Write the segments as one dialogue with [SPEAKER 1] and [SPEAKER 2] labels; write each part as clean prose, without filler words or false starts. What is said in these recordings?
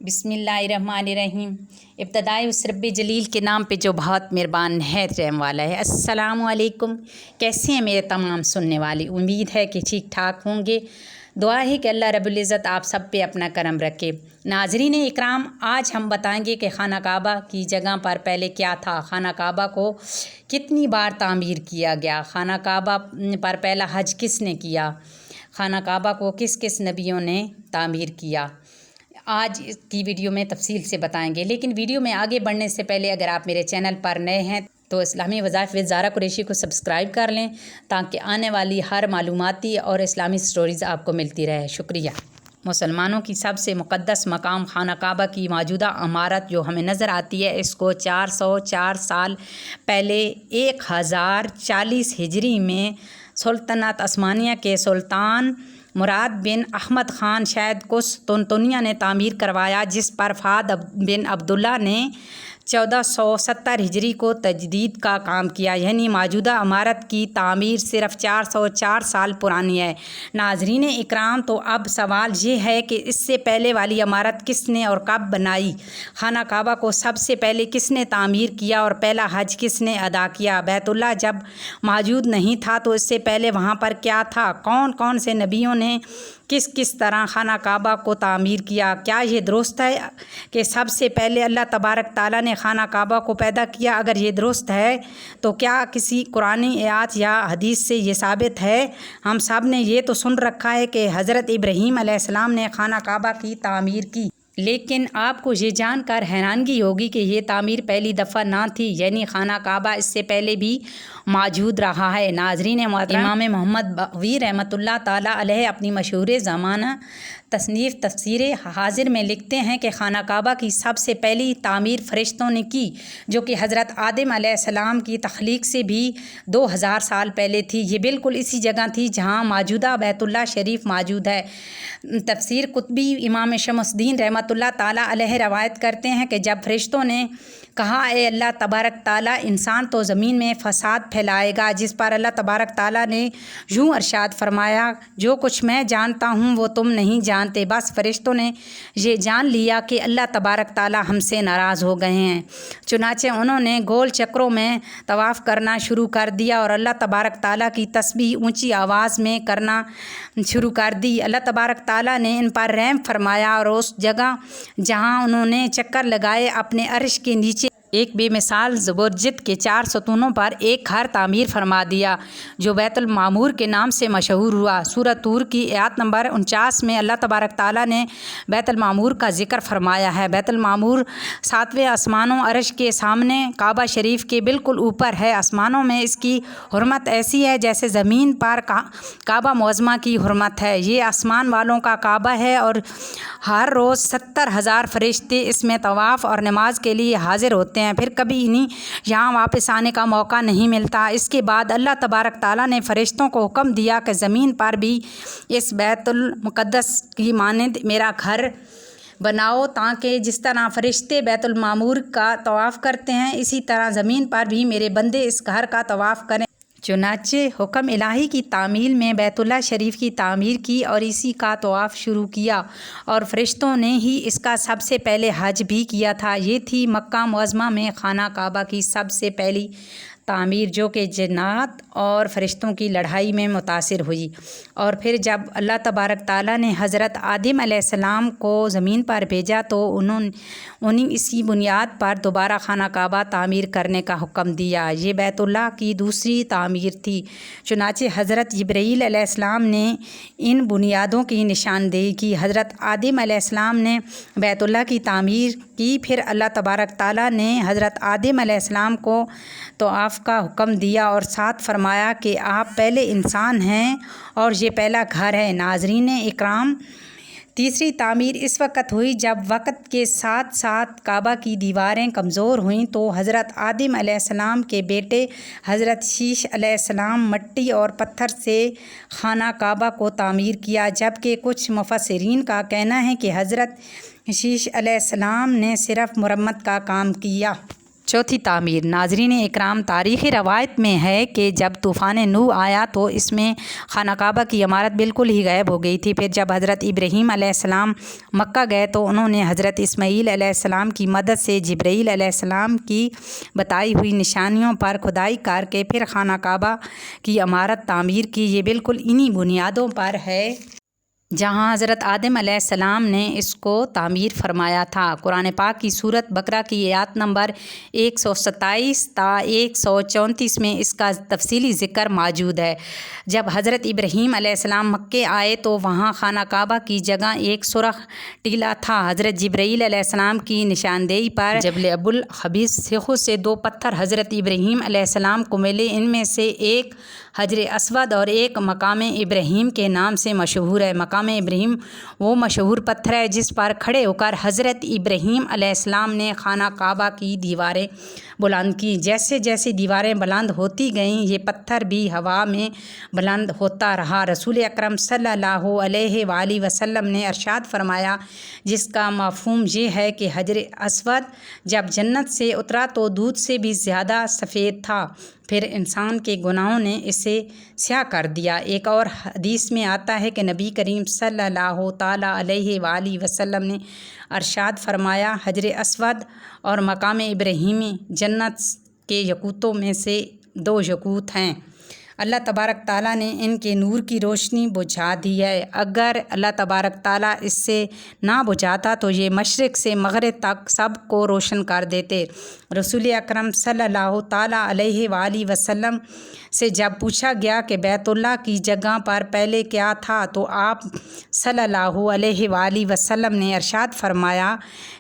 [SPEAKER 1] बिस्मिल्लाहिर्रहमानिर्रहीम। इब्तदाई उस रब्बे जलील के नाम पे जो बहुत मेहरबान है, रहम वाला है। अस्सलामु अलैकुम। कैसे हैं मेरे तमाम सुनने वाले? उम्मीद है कि ठीक ठाक होंगे। दुआ है कि अल्लाह रब्बुल इज़्ज़त आप सब पे अपना करम रखे। नाज़रीन इकराम, आज हम बताएंगे कि खाना काबा की जगह पर पहले क्या था, खाना काबा को कितनी बार तामीर किया गया, खाना काबा पर पहला हज किसने किया, खाना काबा को किस किस नबियों ने तामीर किया। आज की वीडियो में तफसील से बताएंगे। लेकिन वीडियो में आगे बढ़ने से पहले अगर आप मेरे चैनल पर नए हैं तो इस्लामी वज़ाइफ विद ज़ारा कुरैशी को सब्सक्राइब कर लें ताकि आने वाली हर मालूमाती और इस्लामी स्टोरीज़ आपको मिलती रहे। शुक्रिया। मुसलमानों की सबसे मुक़द्दस मकाम खाना काबा की मौजूदा इमारत जो हमें नज़र आती है, इसको 404 साल पहले 1040 हिजरी में सुल्तनत उस्मानिया के सुल्तान मुराद बिन अहमद ख़ान शायद कुस्तुनतुनिया ने तामीर करवाया, जिस पर फ़ाद बिन अब्दुल्ला ने 1470 हिजरी को तजदीद का काम किया। यानी मौजूदा इमारत की तामीर सिर्फ़ 404 साल पुरानी है। नाज़रीन इकराम, तो अब सवाल ये है कि इससे पहले वाली इमारत किसने और कब बनाई, खाना काबा को सबसे पहले किसने तामीर किया और पहला हज किसने अदा किया। बैतुल्लाह जब मौजूद नहीं था तो इससे पहले वहाँ पर क्या था, कौन कौन से नबियों ने किस किस तरह खाना काबा को तामीर किया। क्या ये दुरुस्त है कि सबसे पहले अल्लाह तबारक ताला ने खाना काबा को पैदा किया? अगर ये दुरुस्त है तो क्या किसी कुरानी आयत या हदीस से ये साबित है? हम सब ने ये तो सुन रखा है कि हज़रत इब्राहीम अलैहिस्सलाम ने खाना काबा की तामीर की, लेकिन आपको ये जानकर हैरानगी होगी कि ये तामीर पहली दफ़ा ना थी, यानी खाना काबा इससे पहले भी मौजूद रहा है। नाज़रीन मोहतरम, इमाम मोहम्मद बग़वी रहमतुल्लाह ताला अलैह अपनी मशहूर ज़माना तसनीफ़ तफसीर हाजिर में लिखते हैं कि खाना काबा की सबसे पहली तामीर फ़रिश्तों ने की, जो कि हज़रत आदम अलैहिस्सलाम की तख्लीक से भी 2000 साल पहले थी। ये बिल्कुल इसी जगह थी जहाँ मौजूदा बैतुल्लाह शरीफ मौजूद है। तफसीर कुतबी इमाम शमसुद्दीन रहमतुल्लाह ताला अलैह रवायत करते हैं कि जब फ़रिश्तों ने कहा, ए अल्लाह तबारक ताला, इंसान तो ज़मीन में फ़साद फैलाएगा, जिस पर अल्लाह तबारक ताला ने यूँ अरशाद फरमाया, जो कुछ मैं जानता हूँ वो तुम नहीं जानते। बस फ़रिश्तों ने ये जान लिया कि अल्लाह तबारक ताला हमसे नाराज़ हो गए हैं। चुनाचे उन्होंने गोल चक्रों में तवाफ़ करना शुरू कर दिया और अल्लाह तबारक ताला की तस्बीह ऊँची आवाज़ में करना शुरू कर दी। अल्लाह तबारक ताला ने इन पर रहम फरमाया और उस जगह जहाँ उन्होंने चक्कर लगाए अपने अर्श के नीचे एक बेमिसाल ज़बरदस्त के 4 सतूनों पर एक घर तामीर फरमा दिया, जो बैतुल मामूर के नाम से मशहूर हुआ। सूरत तूर की आयत नंबर 49 में अल्लाह तबारक ताला ने बैतुल मामूर का जिक्र फरमाया है। बैतुल मामूर 7वें आसमानों अर्श के सामने काबा शरीफ के बिल्कुल ऊपर है। आसमानों में इसकी हुर्मत ऐसी है जैसे ज़मीन पर काबा मुअज़्ज़मा की हुर्मत है। ये आसमान वालों का काबा है और हर रोज़ 70,000 फरिश्ते इसमें तवाफ़ और नमाज के लिए हाजिर होते हैं। फिर कभी इन्हीं यहाँ वापस आने का मौका नहीं मिलता। इसके बाद अल्लाह तबारक ताला ने फ़रिश्तों को हुक्म दिया कि ज़मीन पर भी इस बैतुल मुक़द्दस की मानद मेरा घर बनाओ, ताकि जिस तरह फ़रिश्ते बैतुल मामूर का तवाफ़ करते हैं, इसी तरह ज़मीन पर भी मेरे बंदे इस घर का तवाफ़ करें। चुनाचे हुक्म इलाही की तामील में बैतुल्लाह शरीफ की तामीर की और इसी का तवाफ़ शुरू किया और फ़रिश्तों ने ही इसका सबसे पहले हज भी किया था। ये थी मक्का मुअज़्ज़मा में खाना काबा की सबसे पहली तामीर, जो कि जन्नत और फ़रिश्तों की लड़ाई में मुतासिर हुई। और फिर जब अल्लाह तबारक ताला ने हज़रत आदम अलैहिस्सलाम को ज़मीन पर भेजा तो उन्हीं इसी बुनियाद पर दोबारा खाना काबा तामीर करने का हुक्म दिया। ये बैतुल्लाह की दूसरी तामीर थी। चुनाचे हज़रत जिब्रील अलैहिस्सलाम ने इन बुनियादों की निशानदेही की। हज़रत आदम अलैहिस्सलाम ने बैतुल्लाह की तामीर की, फिर अल्लाह तबारक ताला ने हज़रत आदम अलैहिस्सलाम को तवाफ़ का हुक्म दिया और साथ फरमाया कि आप पहले इंसान हैं और ये पहला घर है। नाज़रीन इकराम, तीसरी तामीर इस वक्त हुई जब वक्त के साथ साथ काबा की दीवारें कमज़ोर हुईं तो हज़रत आदम अलैहिस्सलाम के बेटे हज़रत शीश अलैहिस्सलाम मट्टी और पत्थर से खाना काबा को तामीर किया, जबकि कुछ मुफस्सिरीन का कहना है कि हज़रत शीश अलैहिस्सलाम ने सिर्फ़ मुरम्मत का काम किया। चौथी तामीर। नाज़रीन इकराम, तारीख़ी रवायत में है कि जब तूफ़ान नूह आया तो इसमें खाना काबा की इमारत बिल्कुल ही गायब हो गई थी। फिर जब हज़रत इब्राहीम अलैहिस्सलाम मक्का गए तो उन्होंने हज़रत इस्माईल अलैहिस्सलाम की मदद से जिब्रील अलैहिस्सलाम की बताई हुई निशानियों पर खुदाई करके फिर खाना काबा की इमारत तामीर की। ये बिल्कुल इन्हीं बुनियादों पर है जहाँ हज़रत आदम अलैहिस्सलाम ने इसको तामीर फरमाया था। कुरान पाक की सूरत बकरा की आयत नंबर 127 ता 134 में इसका तफसीली ज़िक्र मौजूद है। जब हज़रत इब्राहीम अलैहिस्सलाम मक्के आए तो वहाँ खाना काबा की जगह एक सुरख टीला था। हज़रत जिब्रील अलैहिस्सलाम की निशानदेही पर जबल अबुल खबीस सिखों से 2 पत्थर हज़रत इब्राहीम अलैहिस्सलाम को मिले। इनमें से एक हजर अस्वद और एक मकाम इब्राहीम के नाम से मशहूर है। मकाम इब्राहीम वो मशहूर पत्थर है जिस पर खड़े होकर हज़रत इब्राहीम अलैहिस्सलाम ने खाना काबा की दीवारें बुलंद की। जैसे जैसे दीवारें बुलंद होती गईं ये पत्थर भी हवा में बुलंद होता रहा। रसूल अकरम सल्लल्लाहु अलैहि वसल्लम ने इरशाद फरमाया, जिसका मफ़हूम ये है कि हजर अस्वद जब जन्नत से उतरा तो दूध से भी ज़्यादा सफ़ेद था, फिर इंसान के गुनाहों ने इसे स्याह कर दिया। एक और हदीस में आता है कि नबी करीम सल्लल्लाहु ताला अलैहि वसल्लम ने इरशाद फरमाया, हजर अस्वद और मकाम इब्राहीमी जन्नत के यकूतों में से 2 यकूत हैं। अल्लाह तबारक ताला ने इनके नूर की रोशनी बुझा दी है। अगर अल्लाह तबारक ताला इससे ना बुझाता तो ये मशरिक़ से मग़रिब तक सब को रोशन कर देते। रसूल अकरम सल्लल्लाहु ताला अलैहि वसल्लम से जब पूछा गया कि बैतुल्लाह की जगह पर पहले क्या था तो आप सल्लल्लाहु अलैहि वसल्लम ने इरशाद फरमाया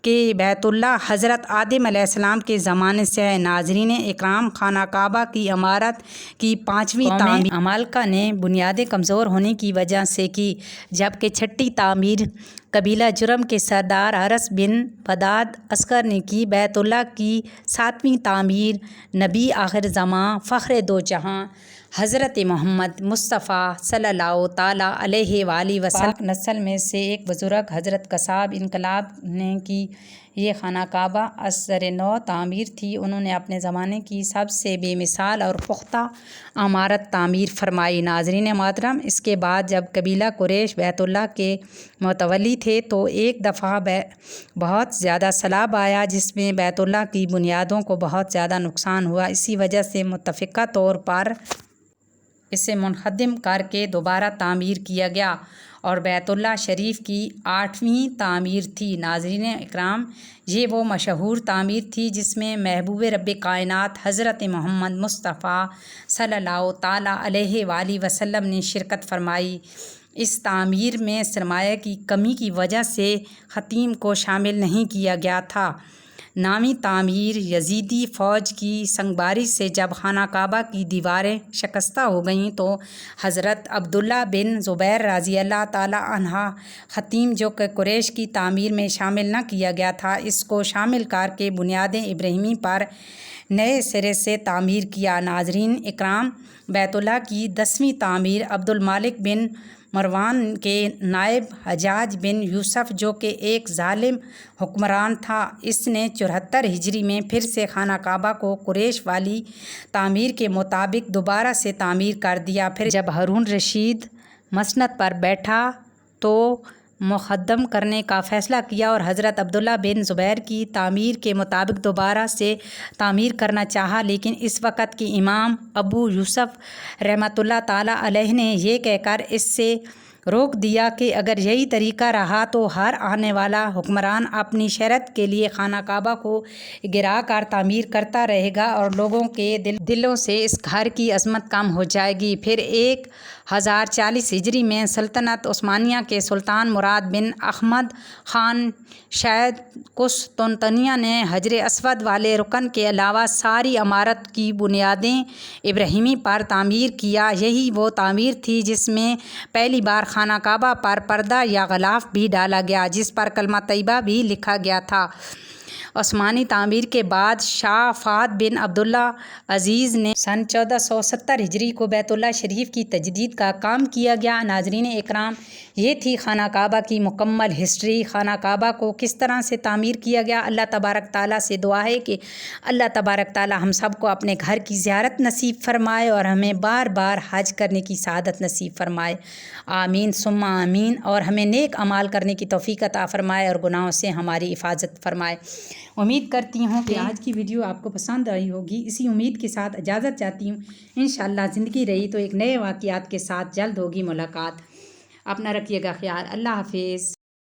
[SPEAKER 1] कि बैतुल्लाह हज़रत आदम अलैहिस्सलाम के ज़माने से है। नाज़रीन इकराम, खाना काबा की इमारत की 5वीं तामीर अमालका ने बुनियादें कमज़ोर होने की वजह से की, जबकि 6ठी तामीर कबीला जुर्म के सरदार हरस बिन बदाद अस्कर ने की। बैतुल्लाह की 7वीं तामीर नबी आखिर ज़मां फ़ख्र दो जहां हज़रत मोहम्मद मुस्तफ़ा सल्लल्लाहु ताला अलैहि वसल्लम नस्ल में से एक बुज़ुर्ग हज़रत कसाब इनकलाब ने की। ये खाना काबा असर नौ तामीर थी। उन्होंने अपने ज़माने की सबसे बेमिसाल और पुख्ता इमारत तामीर फरमाई। नाज़रीन मोहतरम, इसके बाद जब कबीला कुरैश बैतुल्लाह के मुतवल्ली थे तो एक दफ़ा बहुत ज़्यादा सैलाब आया जिसमें बैतुल्लाह की बुनियादों को बहुत ज़्यादा नुकसान हुआ। इसी वजह से मुत्तफ़िक़ा तौर पर इसे मुनहदिम करके दोबारा तामीर किया गया और बैतुल्लाह शरीफ की 8वीं तामीर थी। नाज़रीन इकराम, ये वो मशहूर तामीर थी जिसमें महबूब रब्बे कायनात हज़रत मोहम्मद मुस्तफ़ा सल्लल्लाहु ताला अलैहि वसल्लम ने शिरकत फरमाई। इस तामीर में सरमाया की कमी की वजह से ख़तीम को शामिल नहीं किया गया था। नामी तामीर यजीदी फ़ौज की संगबारी से जब खाना काबा की दीवारें शिकस्ता हो गईं तो हज़रत अब्दुल्ला बिन ज़ुबैर रज़ी अल्लाह ताला अन्हा ख़तीम जो कि कुरैश की तामीर में शामिल न किया गया था, इसको शामिल करके बुनियादें इब्राहीमी पर नए सिरे से तामीर किया। नाज़रीन इकराम, बैतुल्लाह की 10वीं तामीर अब्दुल मालिक बिन मरवान के नायब हजाज बिन यूसुफ जो कि एक ज़ालिम हुक्मरान था, इसने 74 हिजरी में फिर से खाना काबा को कुरैश वाली तामीर के मुताबिक दोबारा से तामीर कर दिया। फिर जब हारून रशीद मसनद पर बैठा तो मुक़द्दम करने का फ़ैसला किया और हज़रत अब्दुल्ला बिन ज़ुबैर की तामीर के मुताबिक दोबारा से तामीर करना चाहा, लेकिन इस वक़्त के इमाम अबू यूसुफ रहमतुल्लाह ताला अलैह ने यह कहकर इससे रोक दिया कि अगर यही तरीका रहा तो हर आने वाला हुक्मरान अपनी शरत के लिए खाना काबा को गिरा कर तामीर करता रहेगा और लोगों के दिलों से इस घर की अज़मत कम हो जाएगी। फिर 1040 हिजरी में सल्तनत उस्मानिया के सुल्तान मुराद बिन अहमद ख़ान शायद कुस्तुनतनिया ने हजर अस्वद वाले रुकन के अलावा सारी इमारत की बुनियादें इब्राहीमी पर तामीर किया। यही वो तामीर थी जिसमें पहली बार खाना काबा पर पर्दा या ग़िलाफ़ भी डाला गया, जिस पर कलमा तैयबा भी लिखा गया था। उस्मानी तामीर के बाद शाह फ़ाद बिन अब्दुल्ला अज़ीज़ ने सन 1470 हिजरी को बैतुल्लाह शरीफ की तजदीद का काम किया गया। नाज़रीन इकराम, یہ تھی خانہ کعبہ کی مکمل ہسٹری۔ خانہ کعبہ کو کس طرح سے تعمیر کیا گیا۔ اللہ تبارک تعالیٰ سے دعا ہے کہ اللہ تبارک تعالیٰ ہم سب کو اپنے گھر کی زیارت نصیب فرمائے اور ہمیں بار بار حج کرنے کی سعادت نصیب فرمائے، آمین ثم آمین، اور ہمیں نیک اعمال کرنے کی توفیق عطا فرمائے اور گناہوں سے ہماری حفاظت فرمائے۔ امید کرتی ہوں کہ آج کی ویڈیو آپ کو پسند آئی ہوگی۔ اسی امید کے ساتھ اجازت چاہتی ہوں، انشاءاللہ زندگی رہی تو ایک نئے واقعات کے ساتھ جلد ہوگی ملاقات۔ اپنا رکھیے گا خیال، اللہ حافظ۔